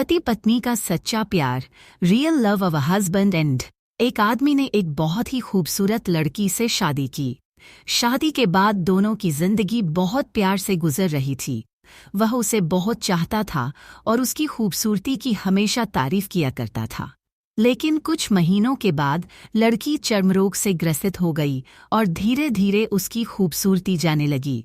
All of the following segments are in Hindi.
पति पत्नी का सच्चा प्यार, real love of a husband and. एक आदमी ने एक बहुत ही खूबसूरत लड़की से शादी की। शादी के बाद दोनों की जिंदगी बहुत प्यार से गुजर रही थी। वह उसे बहुत चाहता था और उसकी खूबसूरती की हमेशा तारीफ किया करता था। लेकिन कुछ महीनों के बाद लड़की चर्मरोग से ग्रसित हो गई और धीरे धीरे उसकी खूबसूरती जाने लगी।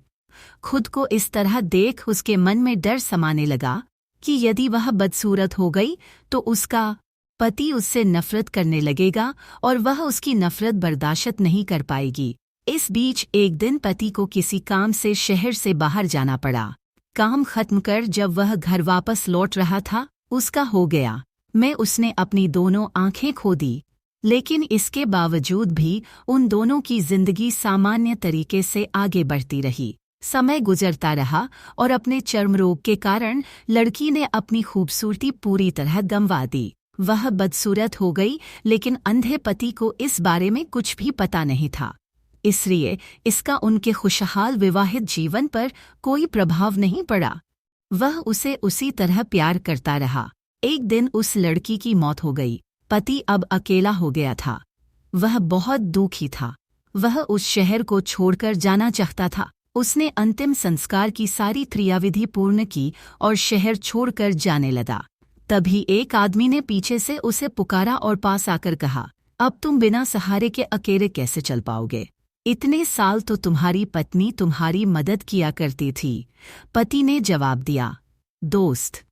खुद को इस तरह देख उसके मन में डर समाने लगा कि यदि वह बदसूरत हो गई तो उसका पति उससे नफरत करने लगेगा और वह उसकी नफरत बर्दाश्त नहीं कर पाएगी। इस बीच एक दिन पति को किसी काम से शहर से बाहर जाना पड़ा। काम खत्म कर जब वह घर वापस लौट रहा था, उसका हो गया मैं उसने अपनी दोनों आंखें खो दी। लेकिन इसके बावजूद भी उन दोनों की जिंदगी सामान्य तरीके से आगे बढ़ती रही। समय गुजरता रहा और अपने चर्मरोग के कारण लड़की ने अपनी खूबसूरती पूरी तरह गंवा दी। वह बदसूरत हो गई, लेकिन अंधे पति को इस बारे में कुछ भी पता नहीं था। इसलिए इसका उनके खुशहाल विवाहित जीवन पर कोई प्रभाव नहीं पड़ा। वह उसे उसी तरह प्यार करता रहा। एक दिन उस लड़की की मौत हो गई। पति अब अकेला हो गया था। वह बहुत दुखी था। वह उस शहर को छोड़कर जाना चाहता था। उसने अंतिम संस्कार की सारी क्रियाविधि पूर्ण की और शहर छोड़कर जाने लगा। तभी एक आदमी ने पीछे से उसे पुकारा और पास आकर कहा, अब तुम बिना सहारे के अकेले कैसे चल पाओगे? इतने साल तो तुम्हारी पत्नी तुम्हारी मदद किया करती थी। पति ने जवाब दिया, दोस्त,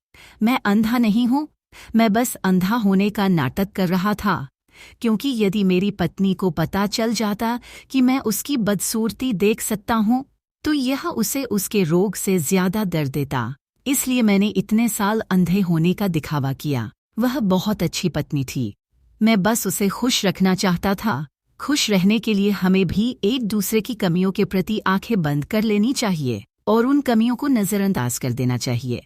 मैं अंधा नहीं हूँ, मैं बस अंधा होने का नाटक कर रहा था। क्योंकि यदि मेरी पत्नी को पता चल जाता कि मैं उसकी बदसूरती देख सकता हूँ तो यह उसे उसके रोग से ज्यादा दर्द देता। इसलिए मैंने इतने साल अंधे होने का दिखावा किया। वह बहुत अच्छी पत्नी थी। मैं बस उसे खुश रखना चाहता था। खुश रहने के लिए हमें भी एक दूसरे की कमियों के प्रति आंखें बंद कर लेनी चाहिए और उन कमियों को नजरअंदाज कर देना चाहिए।